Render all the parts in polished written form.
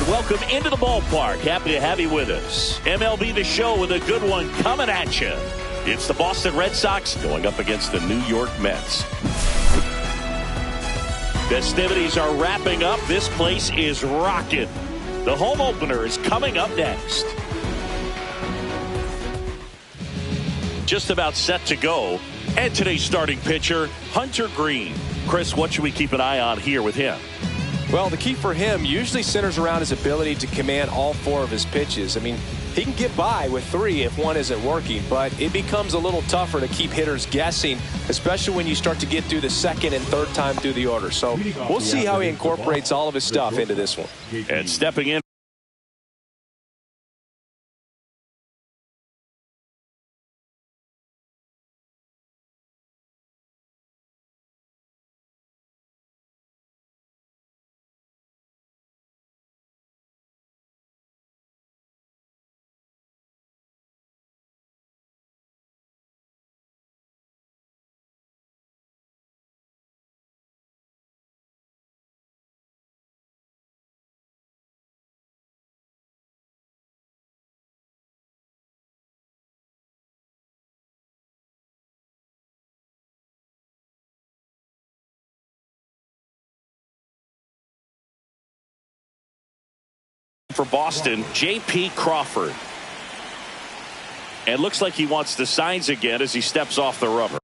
welcome into the ballpark. Happy to have you with us. MLB The Show with a good one coming at you. It's the Boston Red Sox going up against the New York Mets. Festivities are wrapping up. This place is rocking. The home opener is coming up next. Just about set to go. And today's starting pitcher, Hunter Green. Chris, what should we keep an eye on here with him? Well, the key for him usually centers around his ability to command all four of his pitches. I mean, he can get by with three if one isn't working, but it becomes a little tougher to keep hitters guessing, especially when you start to get through the second and third time through the order. So we'll see how he incorporates all of his stuff into this one. And stepping in for Boston, J.P. Crawford. And looks like he wants the signs again as he steps off the rubber.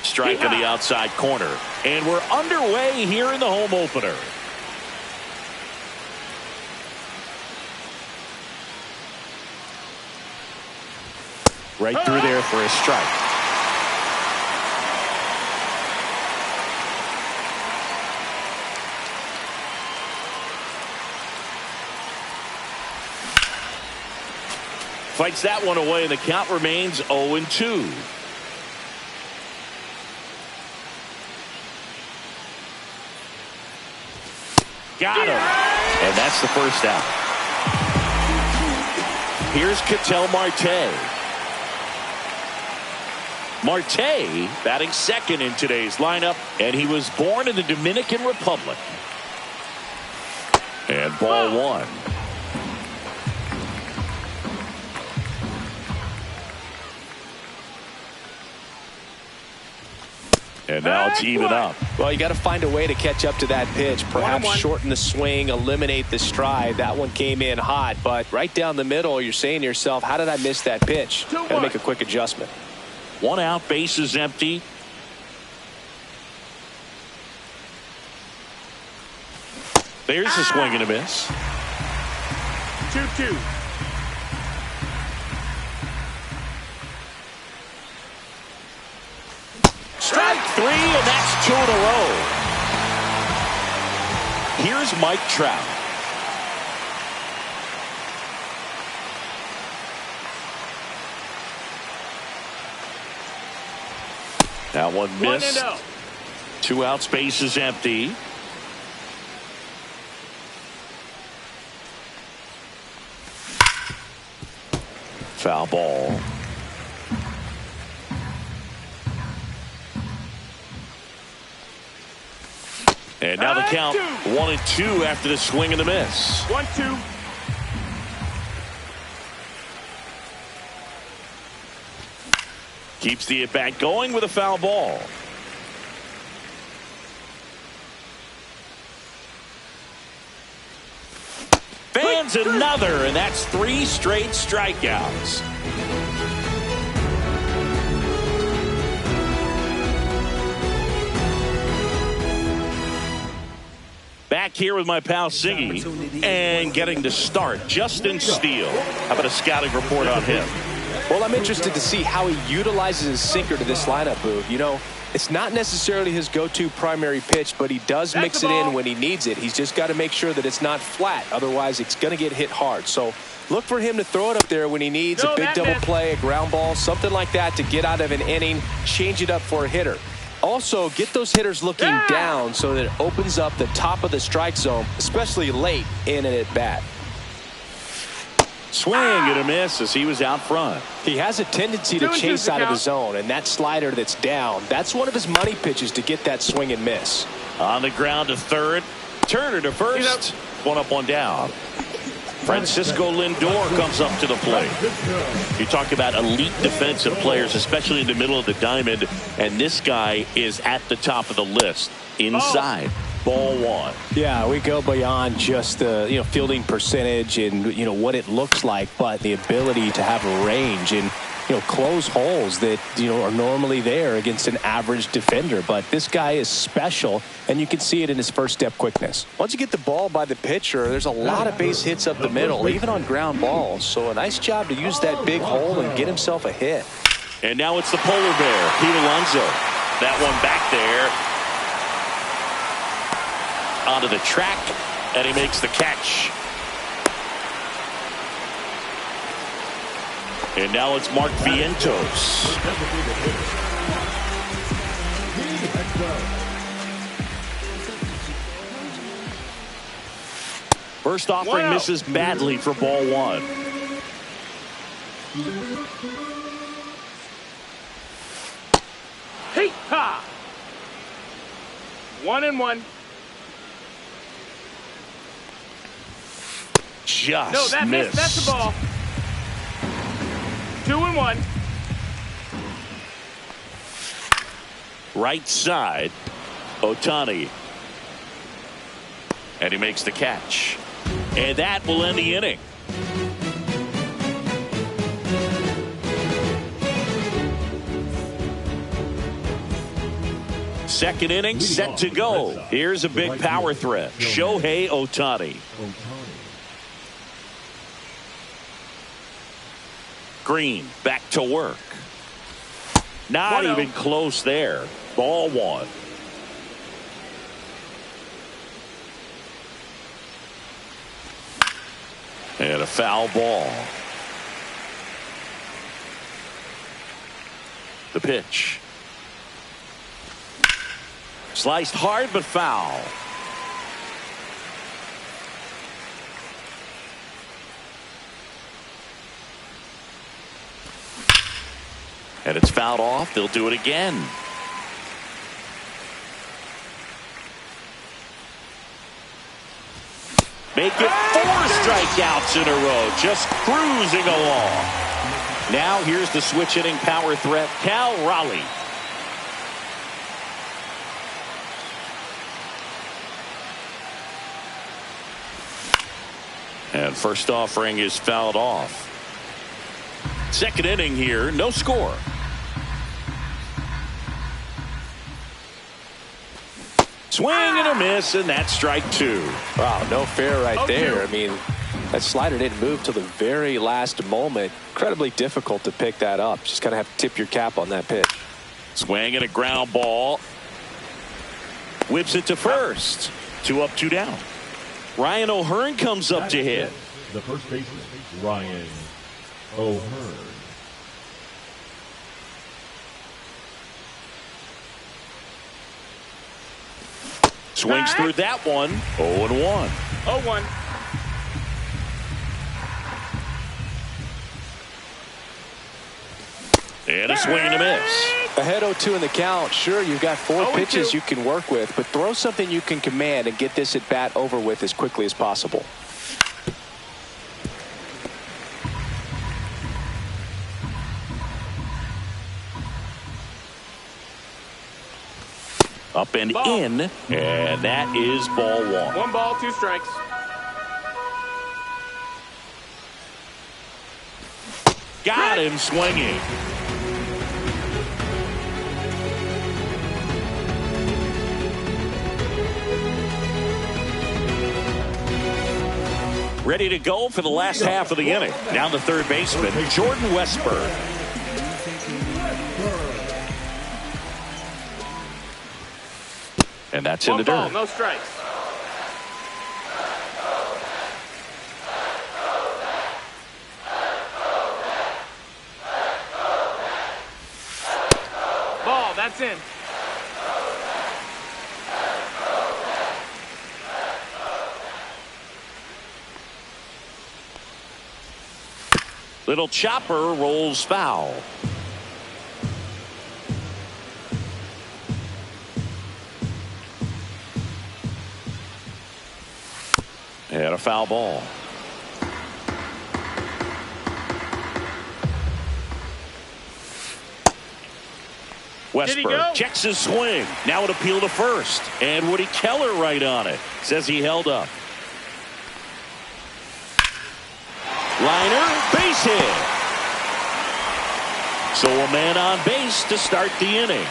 Strike in the outside corner. And we're underway here in the home opener. Right through there for a strike. Fights that one away, and the count remains 0-2. Got him. And that's the first out. Here's Ketel Marte. Marte batting second in today's lineup, and he was born in the Dominican Republic. And ball one. And now it's even up. Well, you got to find a way to catch up to that pitch. Perhaps shorten the swing, eliminate the stride. That one came in hot, but right down the middle, you're saying to yourself, how did I miss that pitch? Got to make a quick adjustment. One out, base is empty. There's a swing and a miss. 2-2. Strike three, and that's two in a row. Here's Mike Trout. That one missed. 1-0. Two outs, base is empty. Foul ball. And now the count 1-2 after the swing and the miss. 1-2. Keeps the at-bat going with a foul ball. lands another, and that's 3 straight strikeouts. Back here with my pal Siggy, and getting to start, Justin Steele. How about a scouting report on him? Well, I'm interested to see how he utilizes his sinker to this lineup, Boog. You know, it's not necessarily his go-to primary pitch, but he does mix it in when he needs it. He's just got to make sure that it's not flat. Otherwise, it's going to get hit hard. So look for him to throw it up there when he needs a big double play, a ground ball, something like that to get out of an inning, change it up for a hitter. Also, get those hitters looking down so that it opens up the top of the strike zone, especially late in an at-bat. Swing and a miss as he was out front. He has a tendency to chase out of the zone, and that slider that's down, that's one of his money pitches to get that swing and miss. On the ground to third. Turner to first. One up, one down. Francisco Lindor comes up to the plate. You talk about elite defensive players, especially in the middle of the diamond, and this guy is at the top of the list. Inside. Ball 1. Yeah, we go beyond just the fielding percentage and what it looks like, but the ability to have a range and close holes that are normally there against an average defender. But this guy is special, and you can see it in his first step quickness. Once you get the ball by the pitcher, there's a lot of base hits up the middle, even on ground balls. So a nice job to use that big hole and get himself a hit. And now it's the polar bear, Pete Alonso. That one back there. Onto the track, and he makes the catch. And now it's Mark Vientos. First offering misses badly for ball 1. Hey, ha! 1-1. Just missed. That's the ball. 2-1. Right side, Ohtani. And he makes the catch. And that will end the inning. Second inning set to go. Here's a big power threat. Shohei Ohtani. Green back to work. Not even close there. Ball 1. And a foul ball. The pitch. Sliced hard but foul. And it's fouled off. They'll do it again. Make it 4 strikeouts in a row. Just cruising along. Now here's the switch hitting power threat, Cal Raleigh. And first offering is fouled off. Second inning here, no score. Swing and a miss, and that's strike 2. Wow, no fair right there. I mean, that slider didn't move till the very last moment. Incredibly difficult to pick that up. Just kind of have to tip your cap on that pitch. Swing and a ground ball. Whips it to first. 2 up, 2 down. Ryan O'Hearn comes up to hit. The first baseman, Ryan O'Hearn. Swings through that one. 0-1. 0-1. And a swing and a miss. Ahead 0-2 in the count. Sure, you've got 4 pitches you can work with, but throw something you can command and get this at bat over with as quickly as possible. Up and in, and that is ball 1. 1 ball, 2 strikes. Got him swinging. Ready to go for the last half of the inning. Now the third baseman, Jordan Westburg. And that's in the dirt. No strikes. Ball, that's in. Little chopper rolls foul. And a foul ball. Westburg checks his swing. Now an appeal to first. And Woody Keller right on it. Says he held up. Liner, base hit. So a man on base to start the inning.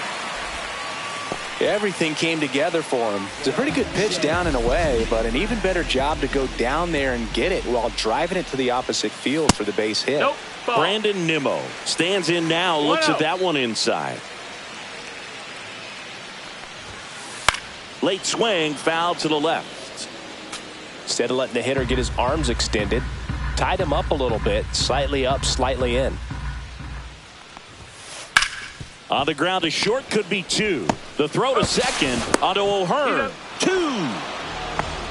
Everything came together for him. It's a pretty good pitch down and away, but an even better job to go down there and get it while driving it to the opposite field for the base hit. Nope. Brandon Nimmo stands in now, looks at that one inside. Late swing, foul to the left. Instead of letting the hitter get his arms extended, tied him up a little bit, slightly up, slightly in. On the ground to short, could be two. The throw to second onto O'Hearn. Two.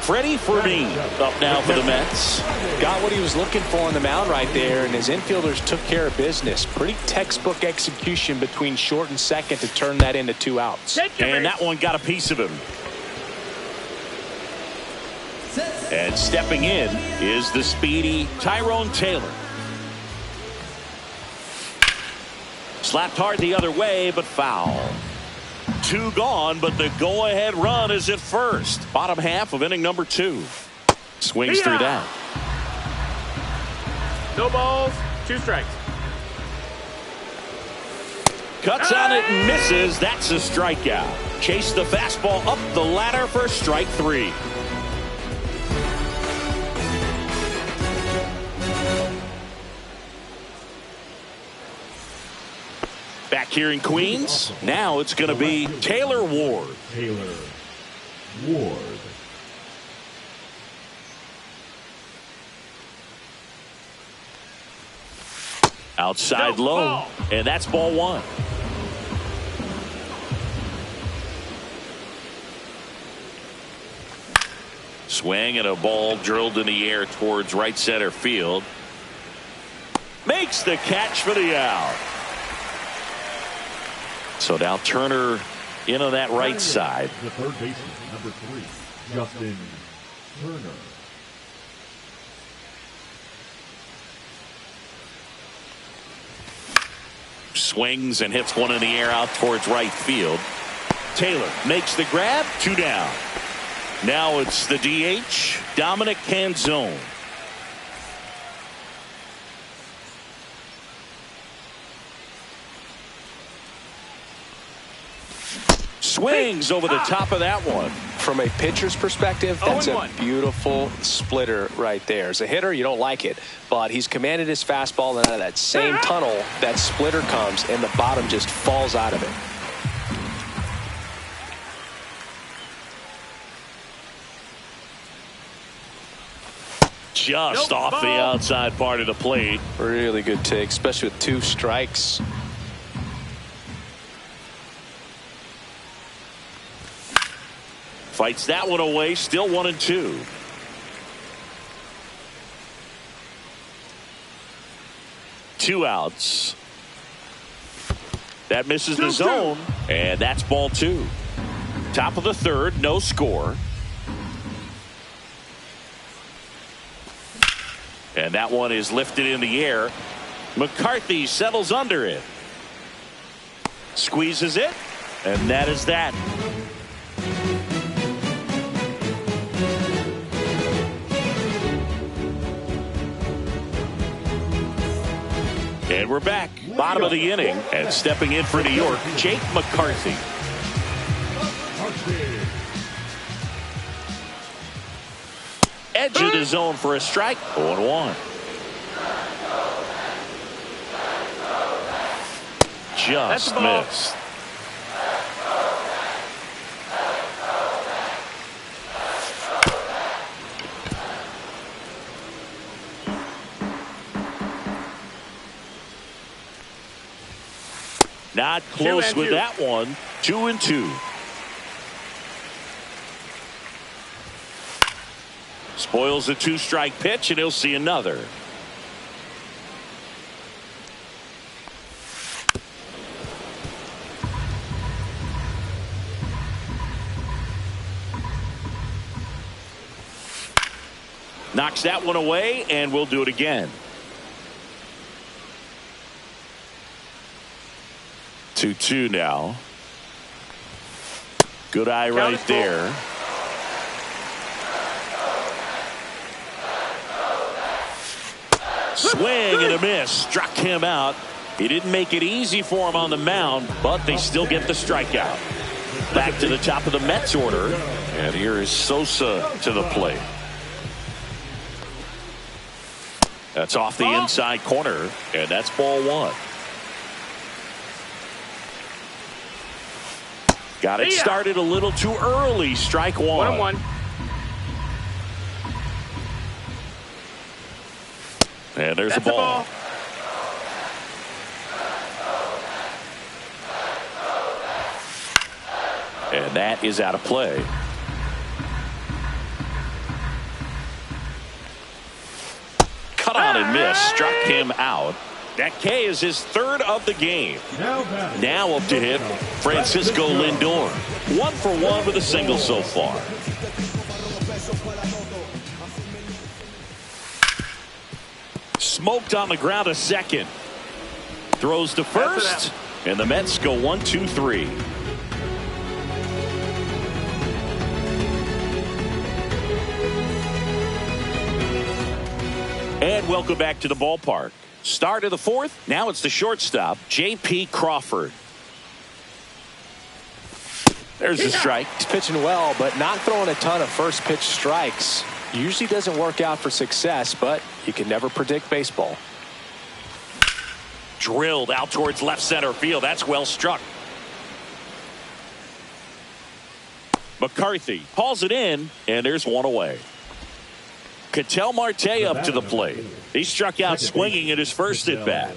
Freddie Fermin up now for the Mets. Got what he was looking for on the mound right there, and his infielders took care of business. Pretty textbook execution between short and second to turn that into 2 outs. And that one got a piece of him. And stepping in is the speedy Tyrone Taylor. Slapped hard the other way, but foul. 2 gone, but the go-ahead run is at first. Bottom half of inning number 2. Swings through that. No balls, 2 strikes. Cuts on it and misses. That's a strikeout. Chase the fastball up the ladder for strike 3. Back here in Queens, now it's going to be Taylor Ward. Taylor Ward. Outside low, and that's ball 1. Swing and a ball drilled in the air towards right center field. Makes the catch for the out. So now Turner in on that right side. The third baseman, number 3, Justin Turner. Swings and hits one in the air out towards right field. Taylor makes the grab, 2 down. Now it's the DH, Dominic Canzone. Swings over the top of that one. From a pitcher's perspective, that's a beautiful splitter right there. As a hitter, you don't like it, but he's commanded his fastball, and out of that same tunnel, that splitter comes, and the bottom just falls out of it. Just off the outside part of the plate. Really good take, especially with 2 strikes. Fights that one away, still 1-2. Two outs. That misses the zone, and that's ball 2. Top of the third, no score. And that one is lifted in the air. McCarthy settles under it. Squeezes it, and that is that. And we're back. Bottom of the inning. And stepping in for New York, Jake McCarthy. Edge of the zone for a strike. 0-1. Just missed. Not close with that one. 2-2. Spoils a 2-strike pitch, and he'll see another. Knocks that one away, and we'll do it again. 2-2 now. Good eye right there. Swing and a miss. Struck him out. He didn't make it easy for him on the mound, but they still get the strikeout. Back to the top of the Mets order. And here is Sosa to the plate. That's off the inside corner, and that's ball 1. Got it started a little too early. Strike 1. 1-1. And there's a ball. And that is out of play. Cut on and miss. Struck him out. That K is his 3rd of the game. Now up to hit Francisco Lindor. 1 for 1 with a single so far. Smoked on the ground a second. Throws to first. And the Mets go 1-2-3. And welcome back to the ballpark. Start of the 4th. Now it's the shortstop, J.P. Crawford. There's the strike. He's pitching well, but not throwing a ton of first pitch strikes. Usually doesn't work out for success, but you can never predict baseball. Drilled out towards left center field. That's well struck. McCarthy hauls it in, and there's one away. Ketel Marte up to the plate. He struck out swinging at his first at bat.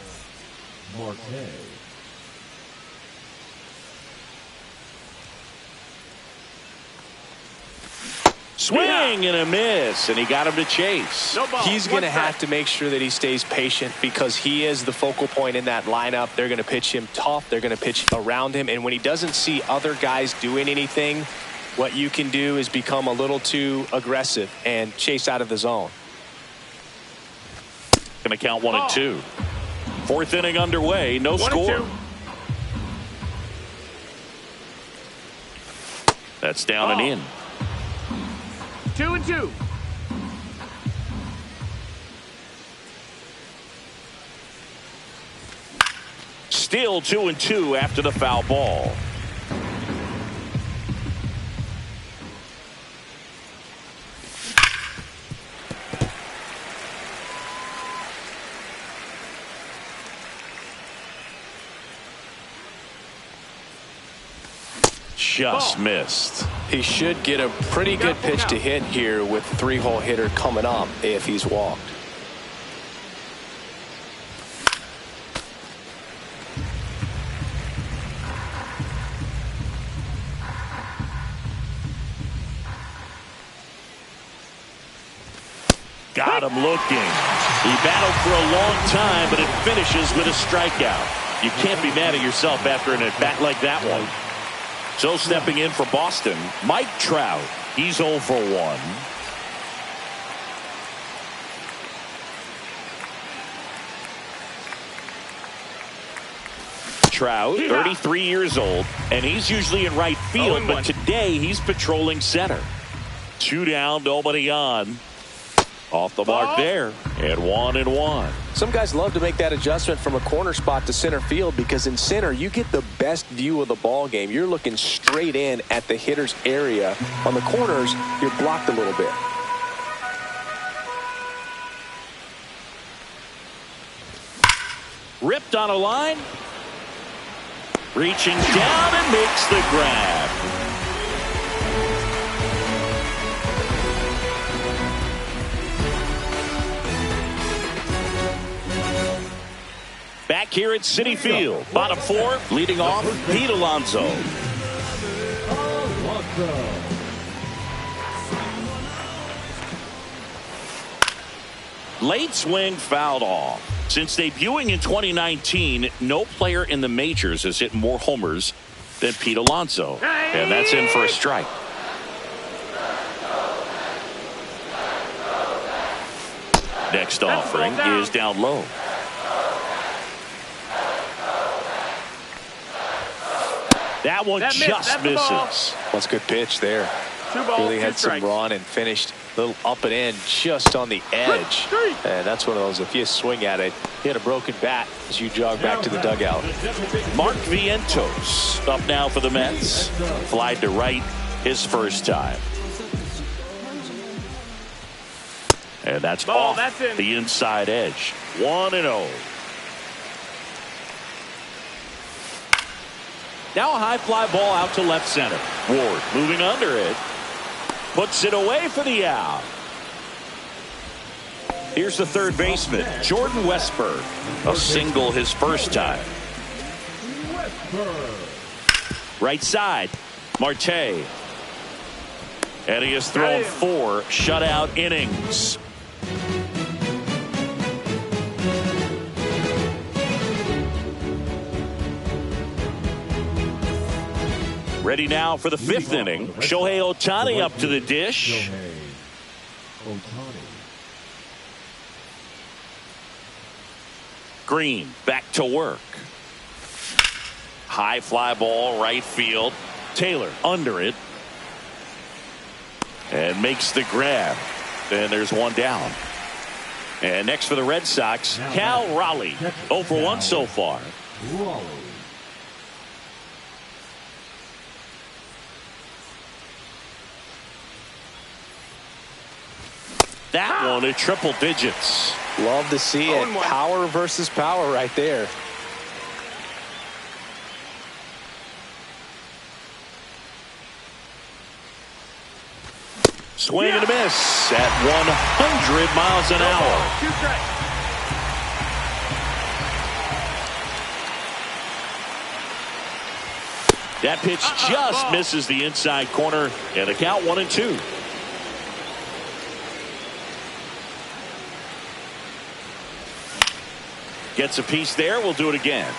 Swing and a miss, and he got him to chase. He's going to have to make sure that he stays patient because he is the focal point in that lineup. They're going to pitch him tough. They're going to pitch around him. And when he doesn't see other guys doing anything, what you can do is become a little too aggressive and chase out of the zone. Going to count 1-2. 4th inning underway. No score. That's down and in. 2-2. Still 2-2 after the foul ball. Just missed. He should get a pretty good pitch to hit here with 3-hole hitter coming up if he's walked. Got him looking. He battled for a long time, but it finishes with a strikeout. You can't be mad at yourself after an at-bat like that one. So stepping in for Boston, Mike Trout. He's 0 for 1. Trout, 33 years old, and he's usually in right field, but today he's patrolling center. 2 down, nobody on. Off the mark there, and 1-1. Some guys love to make that adjustment from a corner spot to center field because in center you get the best view of the ball game. You're looking straight in at the hitter's area. On the corners, you're blocked a little bit. Ripped on a line. Reaching down and makes the grab. Back here at Citi Field, bottom four, leading off, Pete Alonso. Late swing fouled off. Since debuting in 2019, no player in the majors has hit more homers than Pete Alonso. And that's in for a strike. Next offering is down low. That one just misses. That's a good pitch there. Really had some run and finished a little up and in just on the edge. And that's one of those, if you swing at it, hit a broken bat as you jog back to the dugout. Mark Vientos up now for the Mets. Flied to right his first time. And that's off the inside edge. 1-0. Now a high fly ball out to left center. Ward moving under it. Puts it away for the out. Here's the third baseman, Jordan Westburg. A single his first time. Right side, Marte. And he has thrown 4 shutout innings. Ready now for the 5th inning. Shohei Ohtani up to the dish. Green back to work. High fly ball right field. Taylor under it. And makes the grab. And there's one down. And next for the Red Sox, Cal Raleigh. 0 for 1 so far. That one at triple digits. Love to see it. Power versus power right there. Swing and a miss at 100 miles an hour. That pitch just misses the inside corner, and the count 1-2. Gets a piece there. We'll do it again.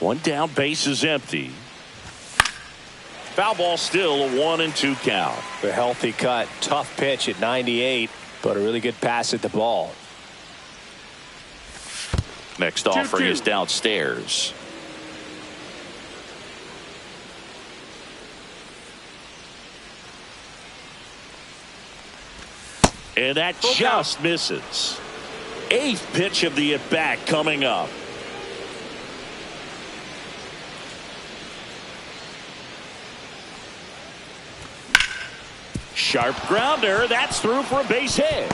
One down, base is empty. Foul ball still, a 1-2 count. A healthy cut, tough pitch at 98, but a really good pass at the ball. Next offering is downstairs. And that just misses. 8th pitch of the at-bat coming up. Sharp grounder. That's through for a base hit.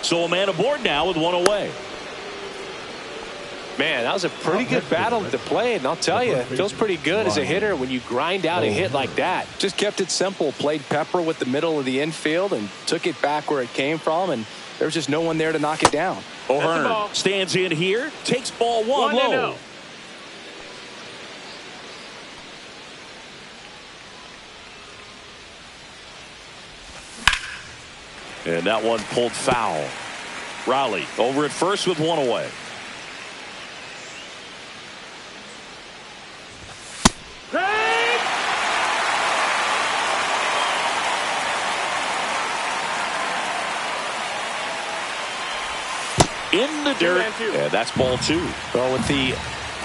So a man aboard now with one away. Man, that was a pretty good battle at the plate, and I'll tell you, it feels pretty good as a hitter when you grind out a hit like that. Just kept it simple, played pepper with the middle of the infield, and took it back where it came from, and there was just no one there to knock it down. O'Hearn stands in here, takes ball 1 low. And that one pulled foul. Raleigh over at first with one away. In the dirt, and that's ball 2. Well, with the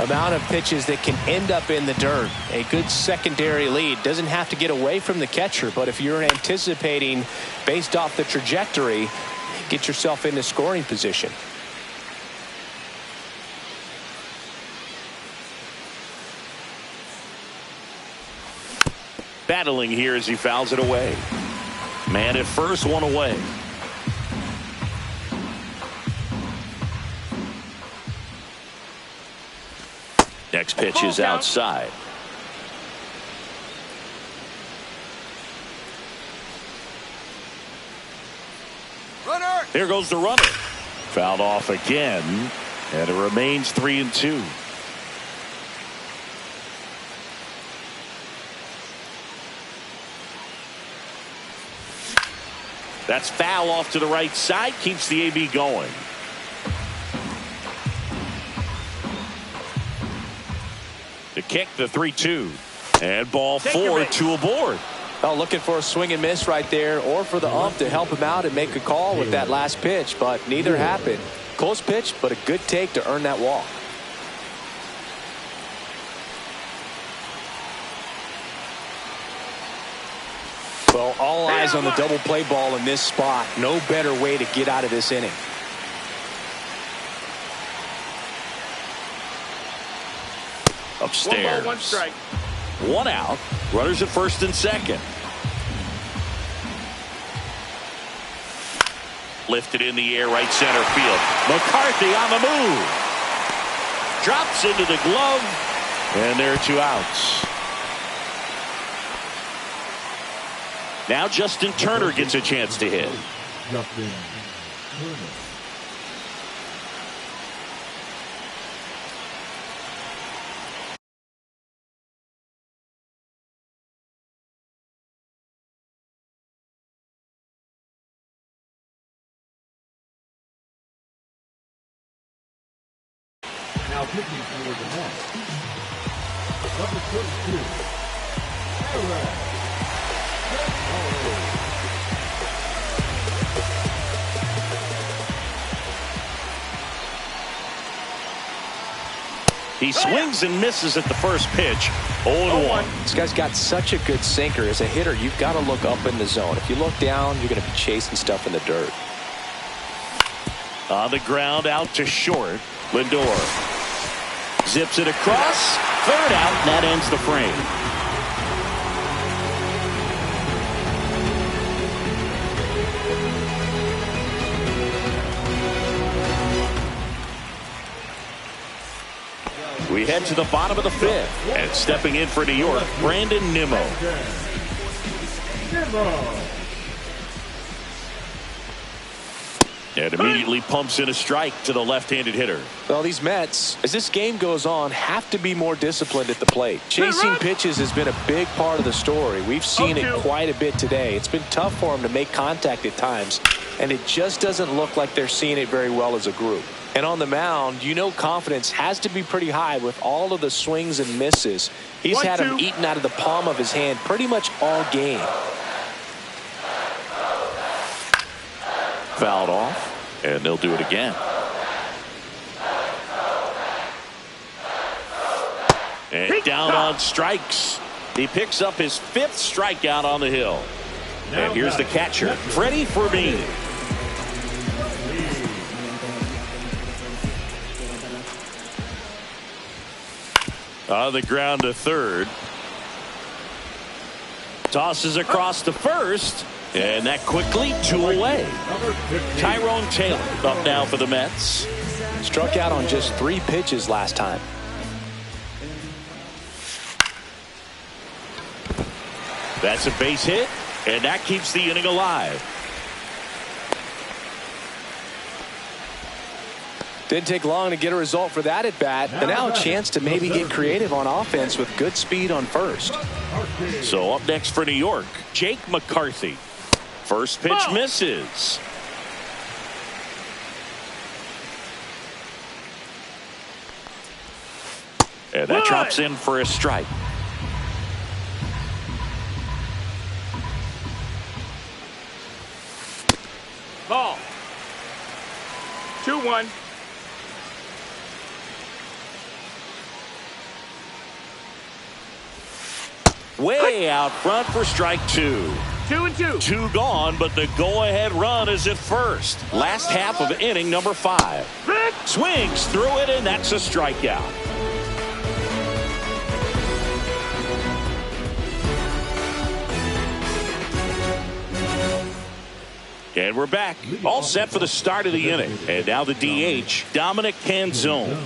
amount of pitches that can end up in the dirt. A good secondary lead. Doesn't have to get away from the catcher, but if you're anticipating based off the trajectory, get yourself into scoring position. Battling here as he fouls it away. Man at first, one away. Next pitch is outside. Runner. Here goes the runner. Fouled off again, and it remains 3-2. That's foul off to the right side. Keeps the AB going. To kick the 3-2. And ball 4, 2 aboard. Well, looking for a swing and miss right there, or for the ump to help him out and make a call with that last pitch, but neither happened. Close pitch, but a good take to earn that walk. Well, all eyes on the double play ball in this spot. No better way to get out of this inning. Upstairs. 1 ball, 1 strike. 1 out. Runners at first and second. Lifted in the air, right center field. McCarthy on the move. Drops into the glove. And there are 2 outs. Now Justin Turner gets a chance to hit. Justin Turner. Now pitching for the Mets. Number 32. Aaron. He swings and misses at the first pitch. 0-1. This guy's got such a good sinker. As a hitter, you've got to look up in the zone. If you look down, you're going to be chasing stuff in the dirt. On the ground, out to short. Lindor zips it across. Third out, and that ends the frame. We head to the bottom of the 5th, and stepping in for New York, Brandon Nimmo. And immediately pumps in a strike to the left-handed hitter. Well, these Mets, as this game goes on, have to be more disciplined at the plate. Chasing pitches has been a big part of the story. We've seen it quite a bit today. It's been tough for them to make contact at times, and it just doesn't look like they're seeing it very well as a group. And on the mound, you know confidence has to be pretty high with all of the swings and misses. He's had them eaten out of the palm of his hand pretty much all game. Fouled off, and they'll do it again. And down on strikes. He picks up his 5th strikeout on the hill. And here's the catcher, Freddie Fermin. On the ground to third. Tosses across to first. And that quickly 2 away. Tyrone Taylor up now for the Mets. Struck out on just 3 pitches last time. That's a base hit. And that keeps the inning alive. Didn't take long to get a result for that at bat, and now a chance to maybe get creative on offense with good speed on first. So up next for New York, Jake McCarthy. First pitch misses. And that drops in for a strike. Ball. 2-1. way out front for strike 2. 2-2. 2 gone, but the go-ahead run is at first. Last half of inning number 5. Swings through it, and that's a strikeout. And we're back, all set for the start of the inning. And now the DH, Dominic Canzone.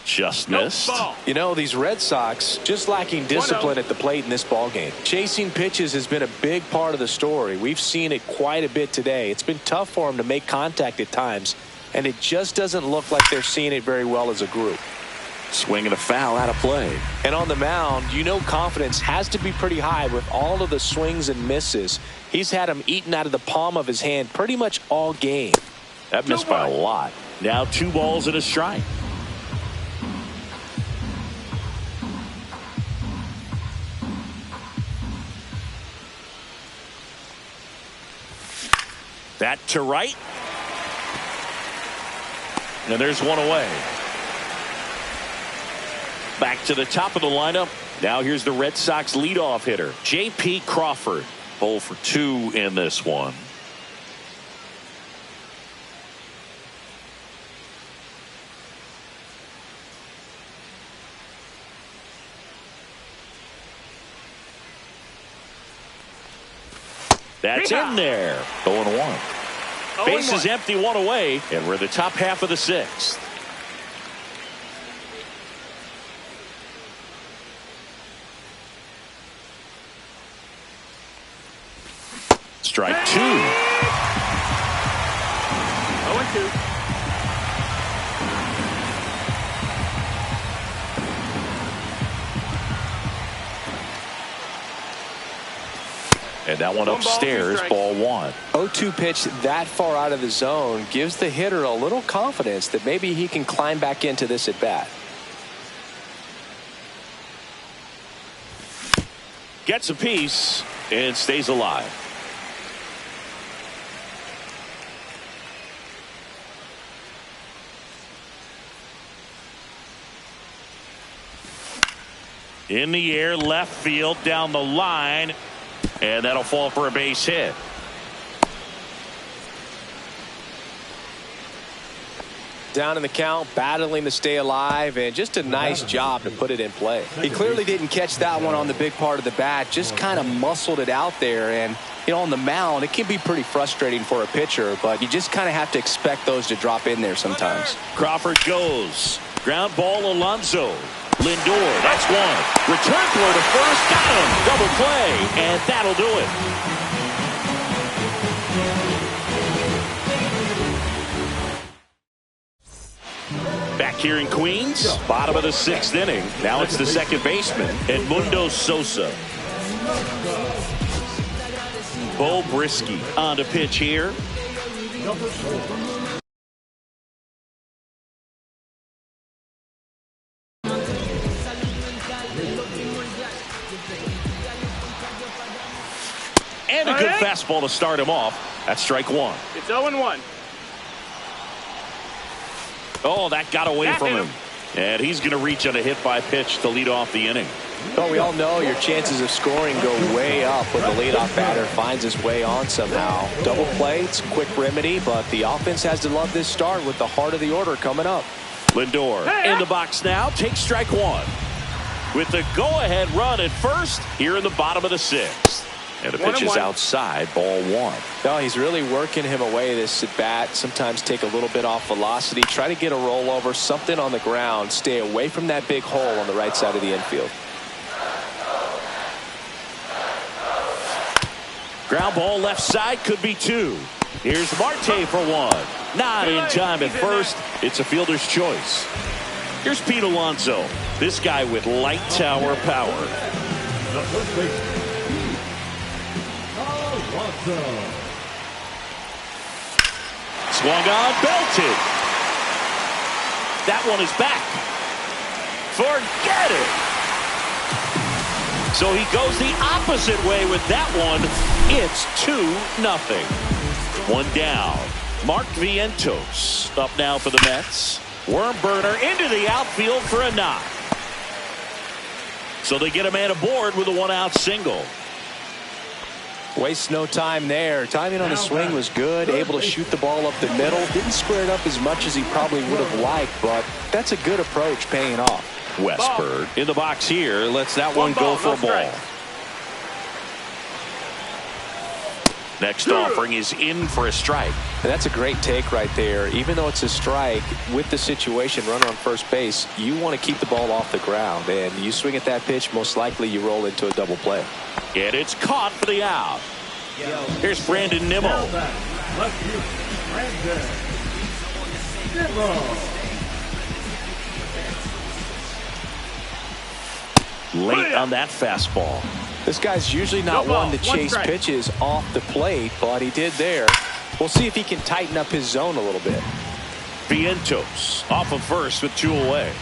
Just missed. You know, these Red Sox just lacking discipline at the plate in this ballgame. Chasing pitches has been a big part of the story. We've seen it quite a bit today. It's been tough for them to make contact at times, and it just doesn't look like they're seeing it very well as a group. Swinging a foul out of play. And on the mound, you know confidence has to be pretty high with all of the swings and misses. He's had them eaten out of the palm of his hand pretty much all game. That missed by a lot. Now 2 balls and a strike. That to right. And there's one away. Back to the top of the lineup. Now here's the Red Sox leadoff hitter, J.P. Crawford. 0 for 2 in this one. That's in there. 0-1. Base is empty, 1 away, and we're in the top half of the 6th. Strike 2. 0-2. And that one upstairs, ball 1. 0-2 pitch that far out of the zone gives the hitter a little confidence that maybe he can climb back into this at bat. Gets a piece and stays alive. In the air, left field, down the line. And that'll fall for a base hit. Down in the count, battling to stay alive, and just a nice job to put it in play. He clearly didn't catch that one on the big part of the bat, just kind of muscled it out there. And, you know, on the mound, it can be pretty frustrating for a pitcher, but you just kind of have to expect those to drop in there sometimes. Crawford goes. Ground ball, Alonso. Lindor, that's one. Return throw to first, got him. Double play, and that'll do it. Back here in Queens, bottom of the 6th inning. Now it's the second baseman, Edmundo Sosa. Bo Brisky on to pitch here. And a good fastball to start him off. That's strike 1. It's 0-1. Oh, that got away from him. And he's going to reach on a hit by pitch to lead off the inning. Well, we all know your chances of scoring go way up when the leadoff batter finds his way on somehow. Double play, it's a quick remedy, but the offense has to love this start with the heart of the order coming up. Lindor in the box now, takes strike 1. With the go-ahead run at first here in the bottom of the 6th. And the pitch is outside, ball 1. No, he's really working him away this at bat. Sometimes take a little bit off velocity. Try to get a rollover, something on the ground. Stay away from that big hole on the right side of the infield. Ground ball left side, could be 2. Here's Marte for 1. Not in time at first. It's a fielder's choice. Here's Pete Alonso. This guy with light tower power. Swung on, belted. That one is back. Forget it. So he goes the opposite way with that one. It's 2-0. One down. Mark Vientos up now for the Mets. Worm burner into the outfield for a knock. So they get a man aboard with a one-out single. Wastes no time there. Timing on the swing was good. Able to shoot the ball up the middle. Didn't square it up as much as he probably would have liked, but that's a good approach paying off. Westburg in the box here. Lets that one go for a ball. Next offering is in for a strike. And that's a great take right there. Even though it's a strike, with the situation, runner on first base, you want to keep the ball off the ground. And you swing at that pitch, most likely you roll into a double play. And it's caught for the out. Here's Brandon Nimmo. Late on that fastball. This guy's usually not one to chase pitches off the plate, but he did there. We'll see if he can tighten up his zone a little bit. Vientos off of first with 2 away.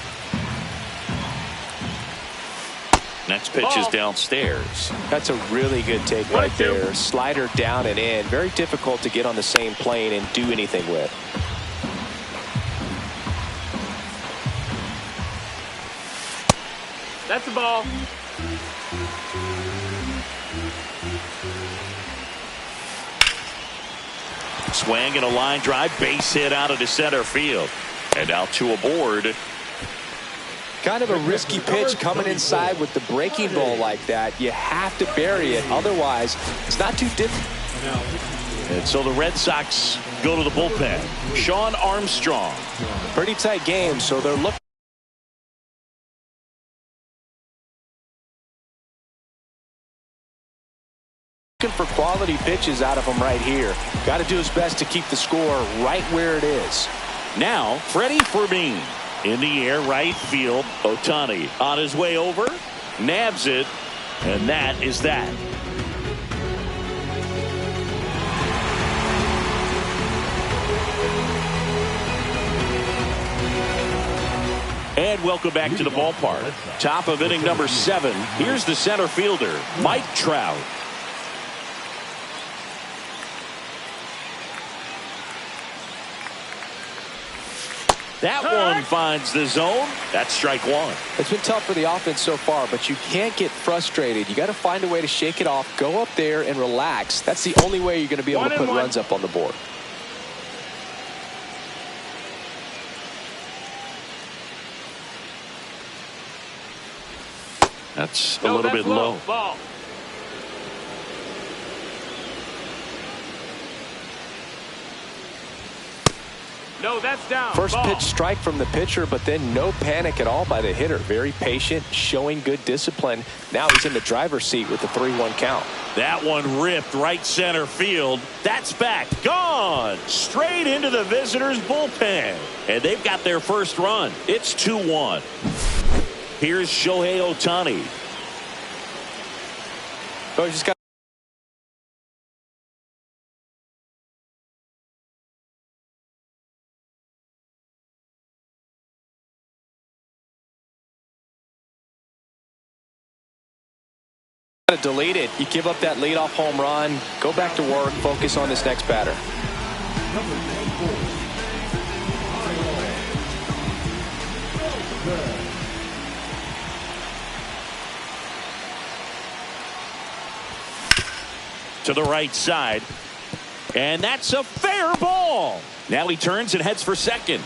Next pitch is downstairs. That's a really good take right there. Slider down and in. Very difficult to get on the same plane and do anything with. That's the ball. Swing and a line drive, base hit out of the center field. And out to aboard. Kind of a risky pitch coming inside with the breaking ball like that. You have to bury it. Otherwise, it's not too difficult. And so the Red Sox go to the bullpen. Sean Armstrong. Pretty tight game, so they're looking for quality pitches out of him right here. Got to do his best to keep the score right where it is. Now, Freddie Fermin in the air, right field. Ohtani on his way over, nabs it, and that is that. And welcome back to the ballpark. Top of inning number 7. Here's the center fielder, Mike Trout. That one finds the zone. That's strike one. It's been tough for the offense so far, but you can't get frustrated. You got to find a way to shake it off, go up there and relax. That's the only way you're going to be able to put runs up on the board. That's a little bit low. Ball. No, that's down. First pitch strike from the pitcher, but then no panic at all by the hitter. Very patient, showing good discipline. Now he's in the driver's seat with the 3-1 count. That one ripped right center field. That's back. Gone. Straight into the visitors' bullpen. And they've got their first run. It's 2-1. Here's Shohei Ohtani. Oh, he just got to delete it. You give up that leadoff home run, go back to work, focus on this next batter. To the right side. And that's a fair ball. Now he turns and heads for second.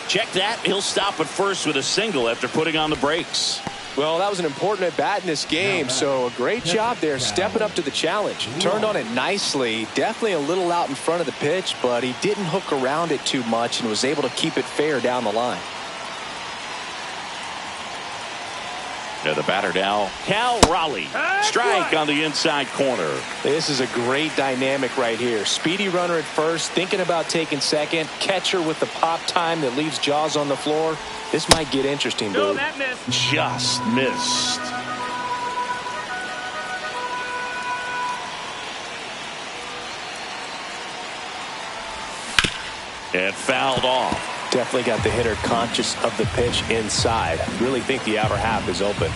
Check that. He'll stop at first with a single after putting on the brakes. Well, that was an important at-bat in this game, so a great job there stepping up to the challenge. Turned on it nicely, definitely a little out in front of the pitch, but he didn't hook around it too much and was able to keep it fair down the line. Now the batter now, Cal Raleigh. Strike on the inside corner. This is a great dynamic right here. Speedy runner at first, thinking about taking second. Catcher with the pop time that leaves Jaws on the floor. This might get interesting, No, dude. that missed. Just missed. And fouled off. Definitely got the hitter conscious of the pitch inside. Really think the outer half is open.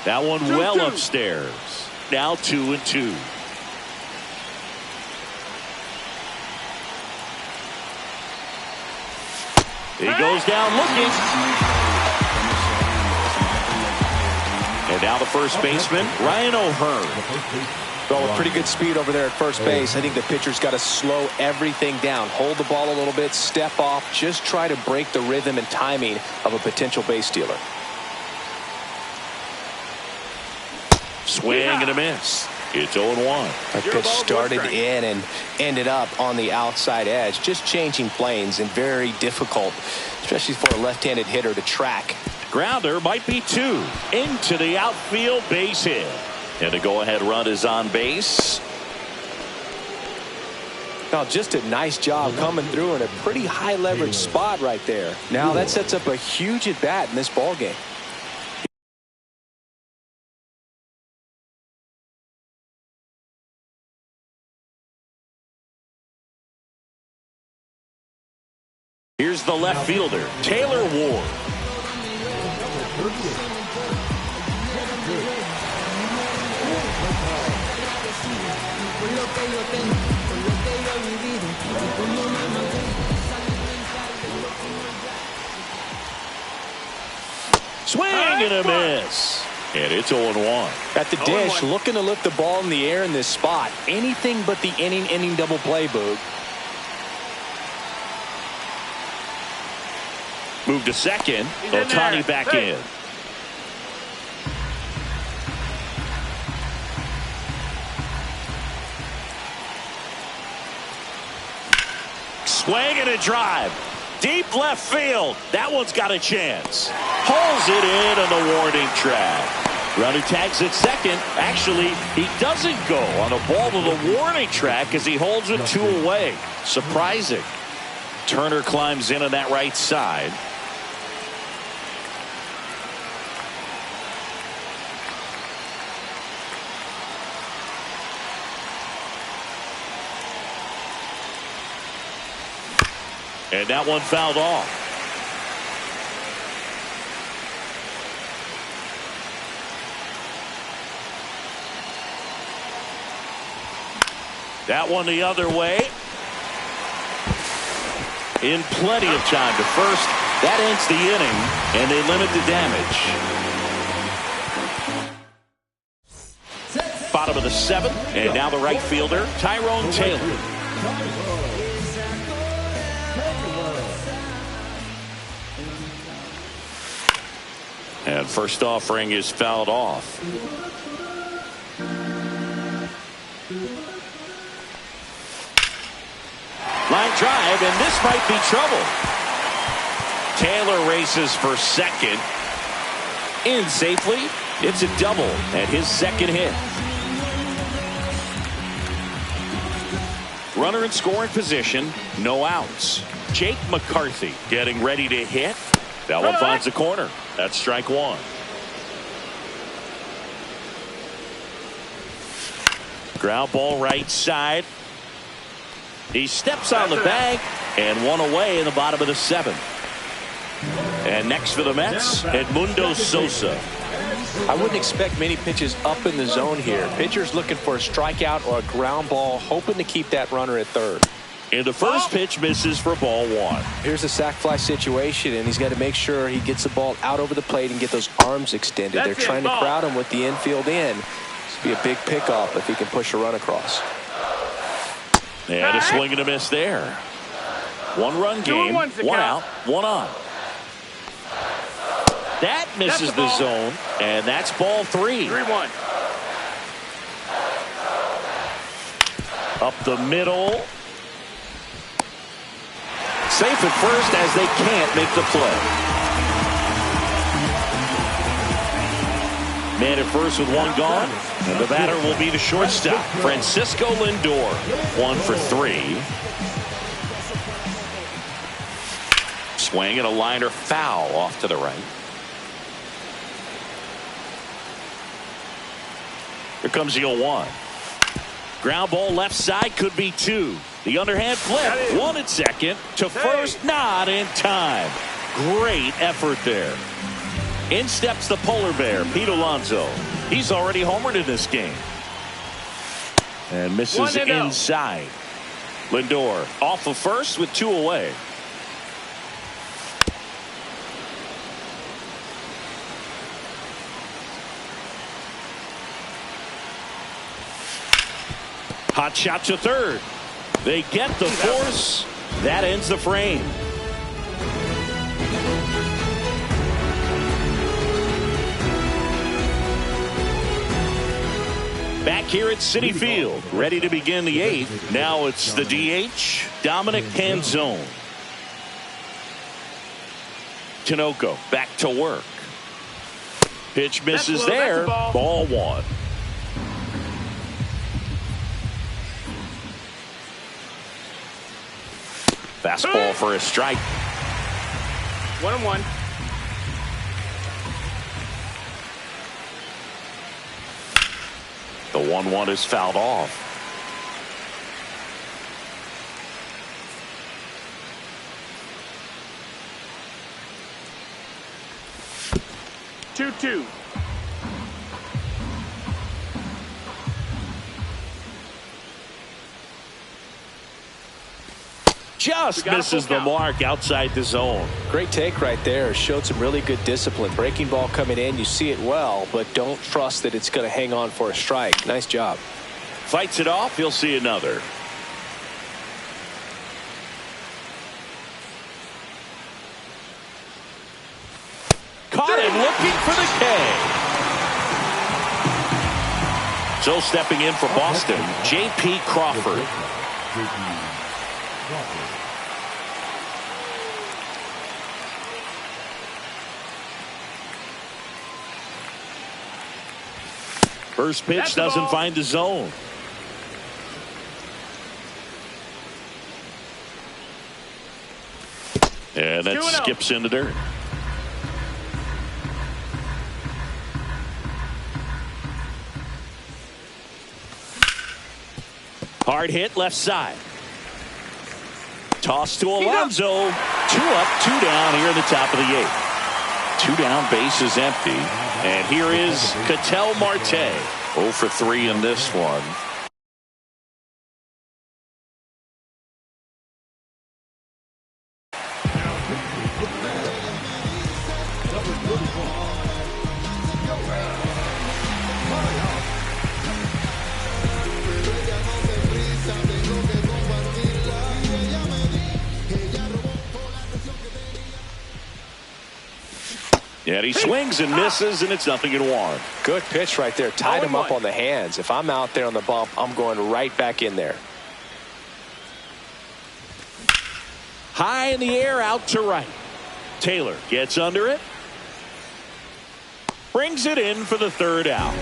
That one well upstairs. Now 2-2. He goes down looking. And now the first baseman, Ryan O'Hearn. Well, with pretty good speed over there at first base, I think the pitcher's got to slow everything down. Hold the ball a little bit, step off, just try to break the rhythm and timing of a potential base stealer. Swing and a miss. It's 0-1. That pitch started in and ended up on the outside edge. Just changing planes and very difficult, especially for a left-handed hitter to track. Grounder might be 2 into the outfield, base hit. And the go-ahead run is on base. Now, just a nice job coming through in a pretty high leverage spot right there. Now that sets up a huge at bat in this ball game. Here's the left fielder, Taylor Ward. Swing and a miss. And it's 0-1. At the dish, looking to lift the ball in the air in this spot. Anything but the inning double play, Boog. Move to second. Ohtani back in. Swing and a drive. Deep left field. That one's got a chance. Hauls it in on the warning track. Runner tags at second. Actually, he doesn't go on a ball to the warning track as he holds it 2 away. Surprising. Turner climbs in on that right side. And that one fouled off. That one the other way. In plenty of time to first. That ends the inning, and they limit the damage. Bottom of the 7th, and now the right fielder, Tyrone Taylor. And first offering is fouled off. Line drive, and this might be trouble. Taylor races for second. In safely. It's a double at his second hit. Runner in scoring position. No outs. Jake McCarthy getting ready to hit. That one finds the corner. That's strike 1. Ground ball right side. He steps on the bag and 1 away in the bottom of the 7th. And next for the Mets, Edmundo Sosa. I wouldn't expect many pitches up in the zone here. Pitcher's looking for a strikeout or a ground ball, hoping to keep that runner at third. And the first pitch misses for ball 1. Here's a sac fly situation, and he's got to make sure he gets the ball out over the plate and get those arms extended. They're trying to crowd him with the infield in. This would be a big pickoff if he can push a run across. And a swing and a miss there. 1-run game, 1 out, 1 on. That misses the zone, and that's ball 3. 3-1. Up the middle. Safe at first as they can't make the play. Man at first with 1 gone. And the batter will be the shortstop, Francisco Lindor. 1 for 3. Swing and a liner foul off to the right. Here comes the 0-1. Ground ball left side, could be 2. The underhand flip, 1 at second to first, not in time. Great effort there. In steps the polar bear, Pete Alonso. He's already homered in this game. And misses inside. Lindor off of first with 2 away. Hot shot to third. They get the force. That ends the frame. Back here at Citi Field, ready to begin the 8th. Now it's the DH, Dominic Canzone. Tinoco back to work. Pitch misses there. Ball 1. Fastball for a strike. 1-1. The 1-1 is fouled off. Two. Just misses the mark outside the zone. Great take right there. Showed some really good discipline. Breaking ball coming in. You see it well, but don't trust that it's going to hang on for a strike. Nice job. Fights it off. He'll see another. Caught him looking for the K. So stepping in for Boston, J.P. Crawford. First pitch doesn't find the zone. And that skips into dirt. Hard hit left side. Toss to Alonso. 2 up, 2 down here in the top of the 8th. 2 down, base is empty. And here is Ketel Marte. 0 for 3 in this one. And he swings and misses, and it's 0-1. Good pitch right there. Tied him up on the hands. If I'm out there on the bump, I'm going right back in there. High in the air, out to right. Taylor gets under it. Brings it in for the 3rd out.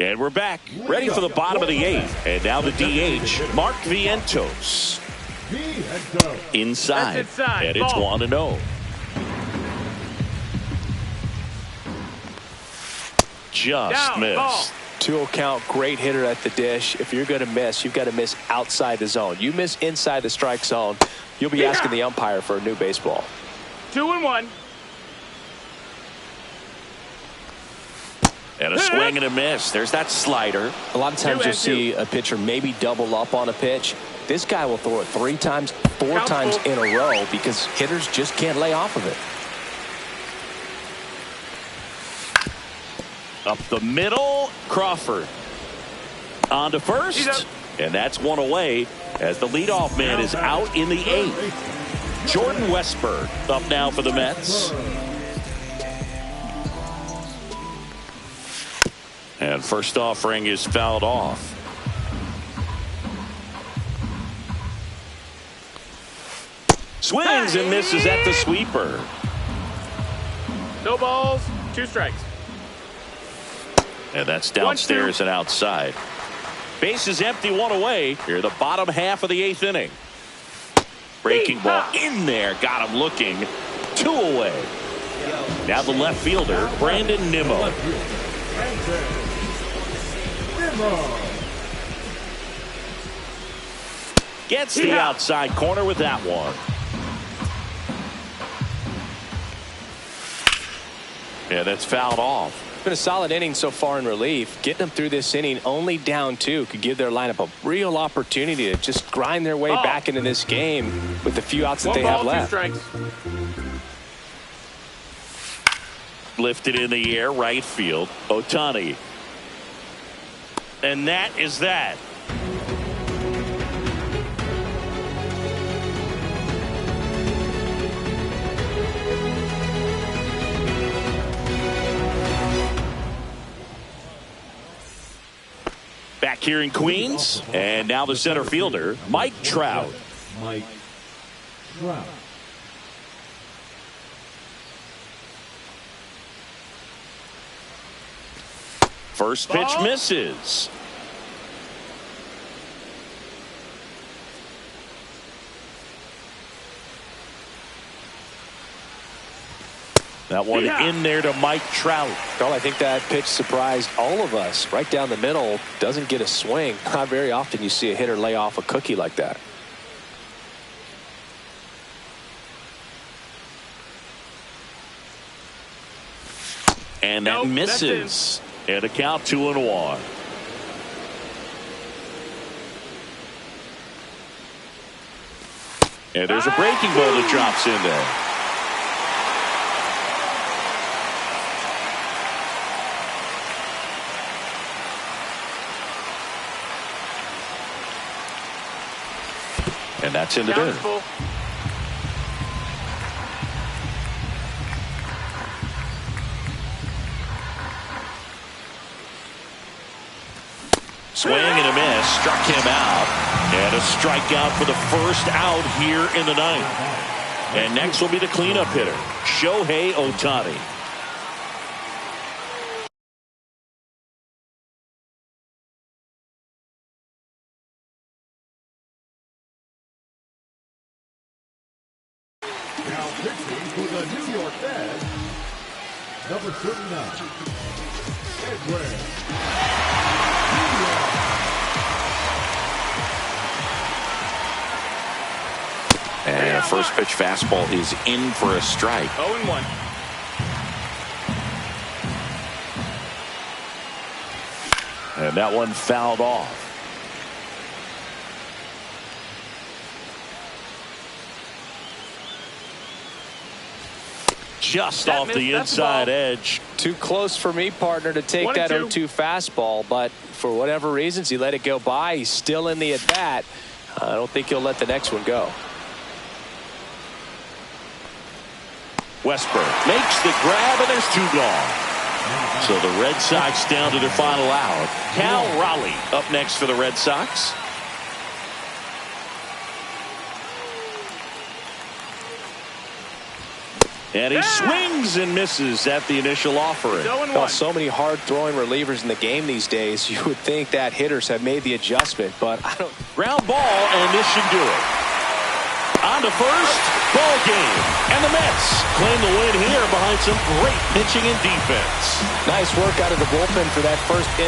And we're back, ready for the bottom of the 8th. And now the DH, Mark Vientos. Inside. And it's 1-0. Just missed. 2-0 count, great hitter at the dish. If you're going to miss, you've got to miss outside the zone. You miss inside the strike zone, you'll be asking the umpire for a new baseball. 2-1. And a swing and a miss. There's that slider. A lot of times you'll see a pitcher maybe double up on a pitch. This guy will throw it 3 times, 4 times in a row because hitters just can't lay off of it. Up the middle, Crawford. On to first. And that's 1 away as the leadoff man is out in the 8th. Jordan Westburg up now for the Mets. And first offering is fouled off. Swings and misses at the sweeper. No balls, 2 strikes. And that's downstairs and outside. Base is empty, 1 away. Here the bottom half of the 8th inning. Breaking ball in there. Got him looking. 2 away. Now the left fielder, Brandon Nimmo. Gets the outside corner with that one. Yeah, that's fouled off. It's been a solid inning so far in relief. Getting them through this inning only down 2 could give their lineup a real opportunity to just grind their way back into this game with the few outs that they have left. 2 strikes. Lifted in the air, right field. Ohtani. And that is that. Back here in Queens, and now the center fielder, Mike Trout. Mike Trout. First pitch misses. That one in there to Mike Trout. Well, I think that pitch surprised all of us. Right down the middle, doesn't get a swing. Not very often you see a hitter lay off a cookie like that. And that misses. And a count 2-1. And there's a breaking ball that drops in there. And that's in the dirt. Swing and a miss, struck him out. And a strikeout for the first out here in the ninth. And next will be the cleanup hitter, Shohei Ohtani. Now pitching for the New York Mets, number 39, Edwin. And first pitch fastball is in for a strike. 0-1. And that one fouled off. Just off the inside edge. Too close for me, partner, to take that 0-2 fastball, but for whatever reasons he let it go by. He's still in the at bat. I don't think he'll let the next one go. Westburg makes the grab, and there's 2 gone. So the Red Sox down to their final out. Cal Raleigh up next for the Red Sox. And he swings and misses at the initial offering. Well, so many hard-throwing relievers in the game these days. You would think that hitters have made the adjustment, but I don't. Ground ball, and this should do it. On to first, ball game. And the Mets claim the win here behind some great pitching and defense. Nice work out of the bullpen for that first inning.